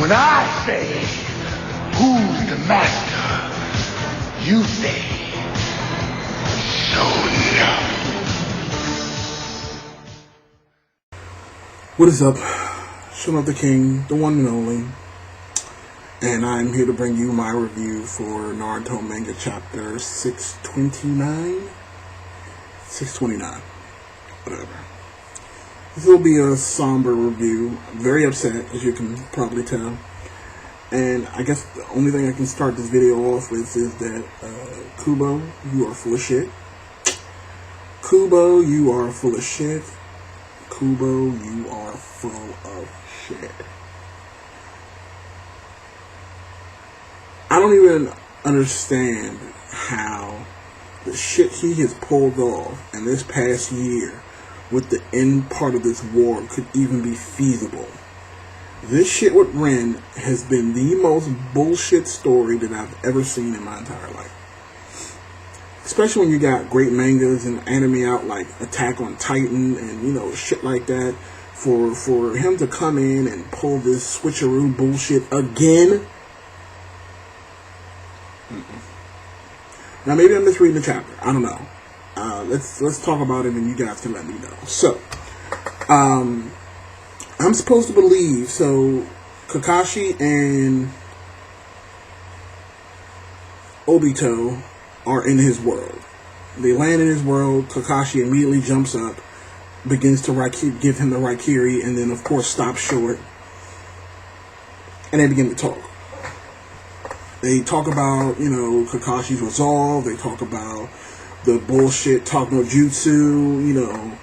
When I say, who's the master? You say, no. What is up? Son of the King, the one and only. And I'm here to bring you my review for Naruto manga chapter 629? 629. Whatever. This will be a somber review. I'm very upset, as you can probably tell. And I guess the only thing I can start this video off with is that, Kubo, you are full of shit. Kubo, you are full of shit. Kubo, you are full of shit. I don't even understand how the shit he has pulled off in this past year with the end part of this war could even be feasible. This shit with Ren has been the most bullshit story that I've ever seen in my entire life. Especially when you got great mangas and anime out like Attack on Titan and, you know, shit like that. For him to come in and pull this switcheroo bullshit again. Now maybe I'm misreading the chapter. I don't know. Let's talk about it and you guys can let me know. So, I'm supposed to believe, so Kakashi and Obito are in his world. They land in his world. Kakashi immediately jumps up, begins to give him the Raikiri, and then of course stops short. And they begin to talk. They talk about, you know, Kakashi's resolve. They talk about the bullshit talk no jutsu, you know,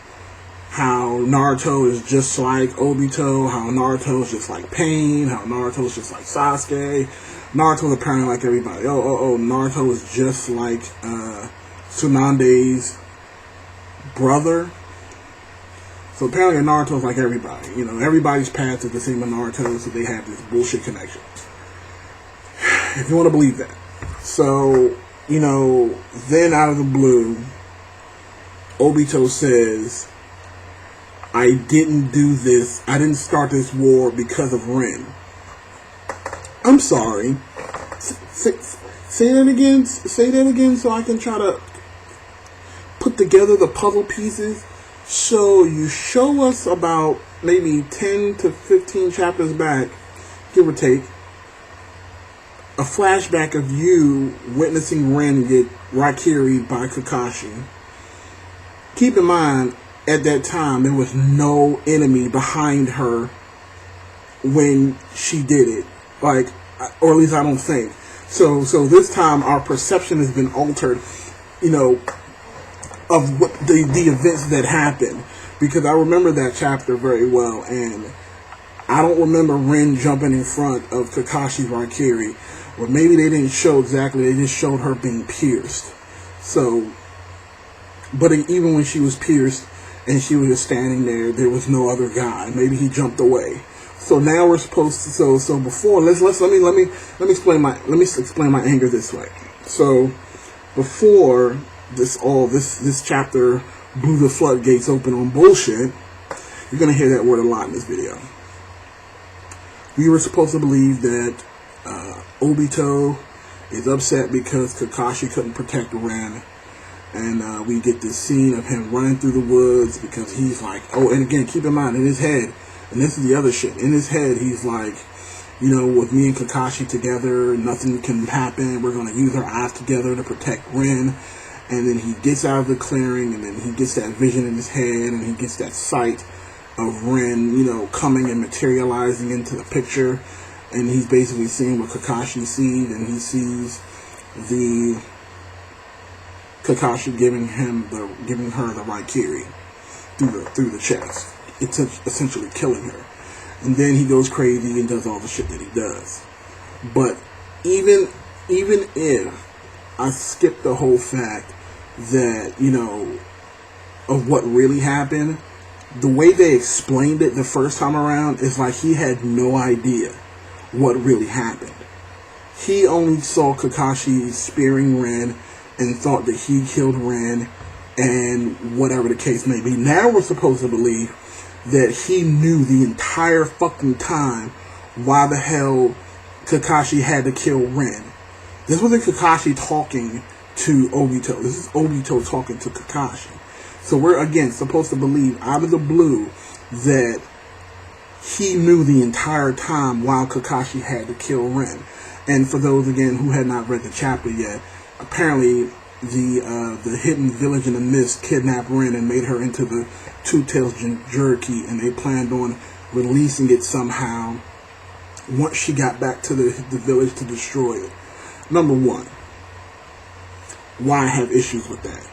how Naruto is just like Obito, how Naruto is just like Pain, how Naruto is just like Sasuke. Naruto's apparently like everybody. Naruto is just like Tsunande's brother. So apparently Naruto's like everybody. You know, everybody's path is the same with Naruto, so they have this bullshit connection. If you want to believe that. So, you know, then out of the blue, Obito says, I didn't do this. I didn't start this war because of Ren. I'm sorry. Say that again. Say that again so I can try to put together the puzzle pieces. So you show us about maybe 10 to 15 chapters back, give or take, a flashback of you witnessing Ren get Raikiri by Kakashi. Keep in mind, at that time, there was no enemy behind her when she did it. Like, or at least I don't think. So this time our perception has been altered, you know, of what the events that happened. Because I remember that chapter very well, and I don't remember Ren jumping in front of Kakashi's Raikiri. Or maybe they didn't show exactly, they just showed her being pierced. So, but even when she was pierced and she was just standing there was no other guy. Maybe he jumped away. So now we're supposed to, so before, let me explain my anger this way. So before this chapter blew the floodgates open on bullshit, you're gonna hear that word a lot in this video. We were supposed to believe that Obito is upset because Kakashi couldn't protect Ren, and we get this scene of him running through the woods because he's like, oh, and again, keep in mind, in his head, and this is the other shit, in his head, he's like, you know, with me and Kakashi together, nothing can happen, we're going to use our eyes together to protect Ren. And then he gets out of the clearing, and then he gets that vision in his head, and he gets that sight of Ren, you know, coming and materializing into the picture. And he's basically seeing what Kakashi sees, and he sees the Kakashi giving her the Raikiri through the chest. It's essentially killing her. And then he goes crazy and does all the shit that he does. But even if I skip the whole fact that, you know, of what really happened, the way they explained it the first time around is like he had no idea what really happened. He only saw Kakashi spearing Ren and thought that he killed Ren and whatever the case may be. Now we're supposed to believe that he knew the entire fucking time why the hell Kakashi had to kill Rin. This wasn't Kakashi talking to Obito. This is Obito talking to Kakashi. So we're, again, supposed to believe out of the blue that he knew the entire time while Kakashi had to kill Rin. And for those, again, who had not read the chapter yet, apparently the hidden village in the mist kidnapped Rin and made her into the Two-Tails Jinchuriki, and they planned on releasing it somehow once she got back to the village to destroy it. Number one, why I have issues with that?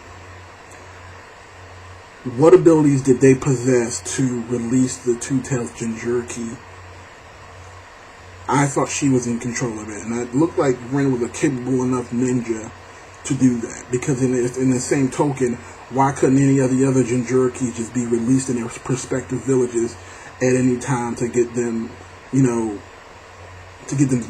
What abilities did they possess to release the Two-Tails Jinchuriki? I thought she was in control of it, and it looked like Rin was a capable enough ninja to do that. Because in the same token, why couldn't any of the other Jinchuriki just be released in their respective villages at any time to get them, to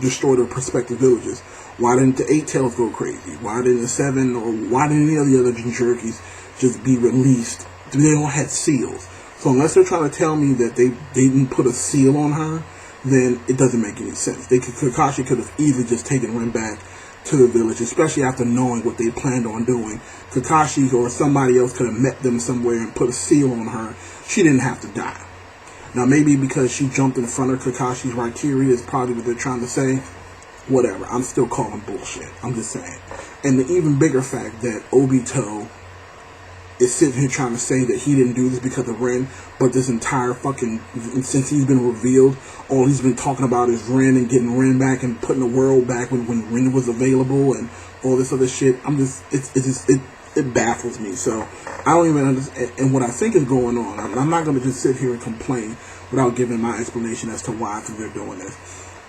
destroy their respective villages? Why didn't the Eight Tails go crazy? Why didn't the Seven, or why didn't any of the other Jinchurikis just be released? They all had seals. So unless they're trying to tell me that they didn't put a seal on her, then it doesn't make any sense. Kakashi could have easily just taken Rin back to the village, especially after knowing what they planned on doing. Kakashi or somebody else could have met them somewhere and put a seal on her. She didn't have to die. Now, maybe because she jumped in front of Kakashi's Raikiri is probably what they're trying to say. Whatever. I'm still calling bullshit. I'm just saying. And the even bigger fact that Obito is sitting here trying to say that he didn't do this because of Rin, but this entire fucking, since he's been revealed, all he's been talking about is Rin and getting Rin back and putting the world back when Rin was available and all this other shit. It baffles me. So I don't even understand. And what I think is going on, I'm not going to just sit here and complain without giving my explanation as to why I think they're doing this.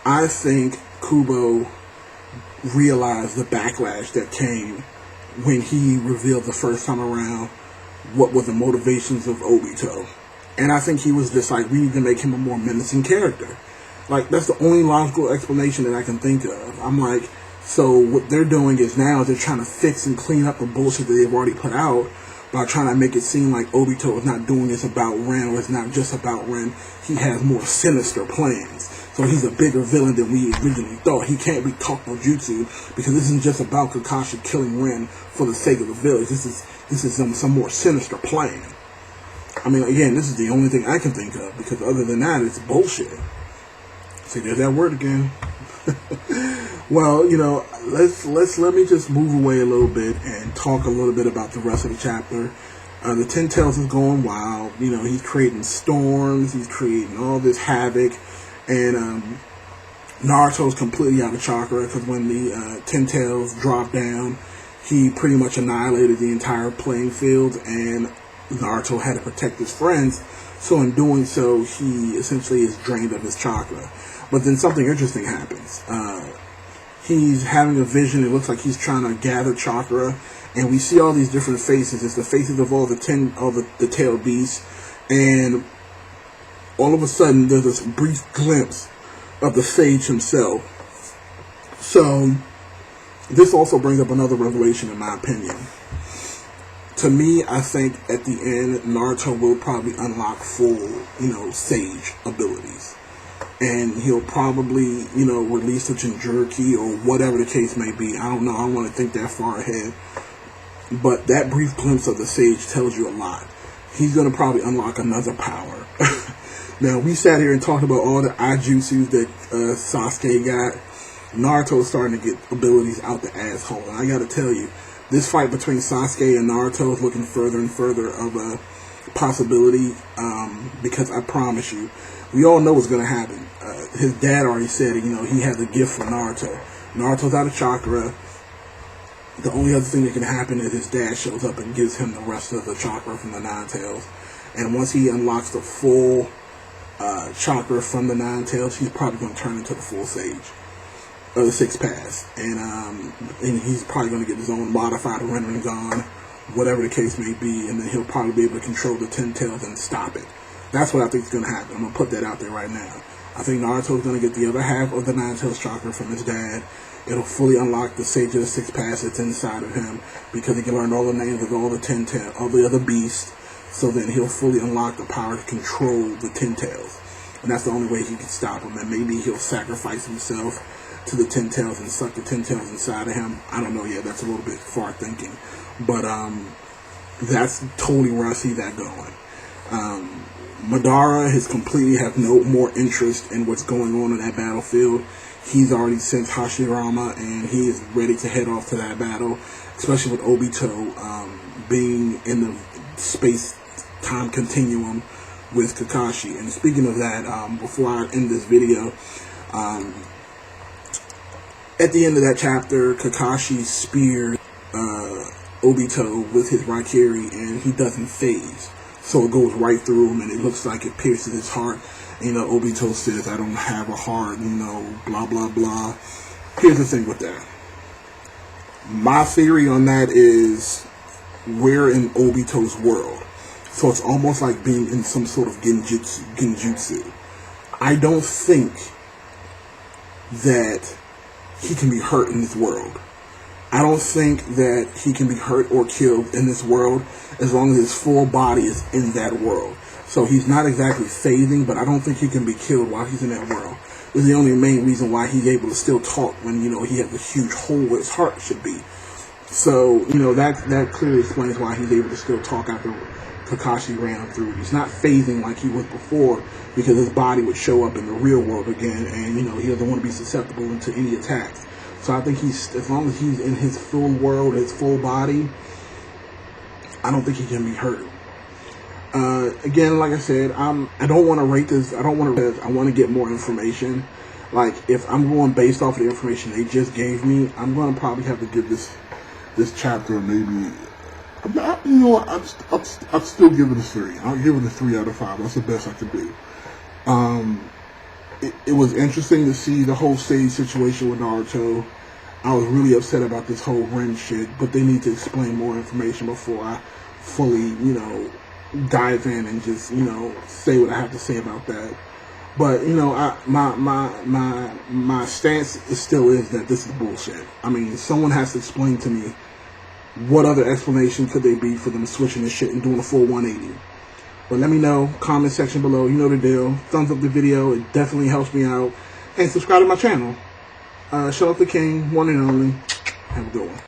I think Kubo realized the backlash that came when he revealed the first time around what were the motivations of Obito. And I think he was just like, we need to make him a more menacing character. Like, that's the only logical explanation that I can think of. I'm like, so what they're doing is now they're trying to fix and clean up the bullshit that they've already put out by trying to make it seem like Obito is not doing this about Rin, or it's not just about Rin. He has more sinister plans. So he's a bigger villain than we originally thought. He can't be talked no jutsu because this isn't just about Kakashi killing Rin for the sake of the village. This is some more sinister plan. I mean, again, this is the only thing I can think of, because other than that, it's bullshit. See, there's that word again. Well, let me just move away a little bit and talk a little bit about the rest of the chapter. The Ten Tails is going wild. He's creating storms. He's creating all this havoc. And Naruto's completely out of chakra, because when the Ten Tails dropped down, he pretty much annihilated the entire playing field, and Naruto had to protect his friends. So in doing so, he essentially is drained of his chakra. But then something interesting happens. He's having a vision. It looks like he's trying to gather chakra, and we see all these different faces. It's the faces of all the tailed beasts, and all of a sudden there's this brief glimpse of the sage himself. So this also brings up another revelation, in my opinion. To me, I think at the end, Naruto will probably unlock full, sage abilities. And he'll probably, release the Jinchuriki or whatever the case may be. I don't know. I don't want to think that far ahead. But that brief glimpse of the sage tells you a lot. He's going to probably unlock another power. Now, we sat here and talked about all the Ijutsus that Sasuke got. Naruto's starting to get abilities out the asshole. And I got to tell you, this fight between Sasuke and Naruto is looking further and further of a possibility. Because I promise you, we all know what's going to happen. His dad already said, he has a gift for Naruto. Naruto's out of chakra. The only other thing that can happen is his dad shows up and gives him the rest of the chakra from the Nine Tails. And once he unlocks the full chakra from the Nine Tails, he's probably going to turn into the full sage. Or the Six Pass. And he's probably going to get his own modified Rinnegan, whatever the case may be. And then he'll probably be able to control the Ten Tails and stop it. That's what I think is going to happen. I'm going to put that out there right now. I think Naruto's going to get the other half of the Nine Tails chakra from his dad. It'll fully unlock the Sage of the Six Pass that's inside of him, because he can learn all the names of all the Ten Tails, all the other beasts. So then he'll fully unlock the power to control the Ten Tails. and that's the only way he can stop him. And maybe he'll sacrifice himself to the 10 tails and suck the 10 tails inside of him. I don't know yet. That's a little bit far thinking, but that's totally where I see that going. Madara has completely have no more interest in what's going on in that battlefield. He's already sent Hashirama, and he is ready to head off to that battle, especially with Obito being in the space-time continuum with Kakashi. And speaking of that, before I end this video, at the end of that chapter, Kakashi speared Obito with his Raikiri, and he doesn't phase. So it goes right through him, and it looks like it pierces his heart. You know, Obito says, "I don't have a heart," you know, blah, blah, blah. Here's the thing with that. My theory on that is we're in Obito's world. So it's almost like being in some sort of genjutsu. I don't think that he can be hurt in this world. I don't think that he can be hurt or killed in this world as long as his full body is in that world. So he's not exactly phasing, but I don't think he can be killed while he's in that world. This is the only main reason why he's able to still talk when, you know, he has a huge hole where his heart should be. So, you know, that clearly explains why he's able to still talk after Kakashi ran him through. He's not phasing like he was before, because his body would show up in the real world again, and, you know, he doesn't want to be susceptible to any attacks. So I think as long as he's in his full world, his full body, I don't think he can be hurt. Again, like I said, I don't want to rate this. I want to get more information. Like, if I'm going based off of the information they just gave me, I'm going to probably have to give this chapter maybe. You know what? I'll still give it a 3. I'll give it a 3 out of 5. That's the best I could do. It was interesting to see the whole stage situation with Naruto. I was really upset about this whole Ren shit, but they need to explain more information before I fully, you know, dive in and just, you know, say what I have to say about that. But, you know, my stance still is that this is bullshit. I mean, someone has to explain to me what other explanation could they be for them switching this shit and doing a full 180. But let me know, comment section below. You know the deal. Thumbs up the video. It definitely helps me out. And subscribe to my channel. Shout out to King, one and only. Have a good one.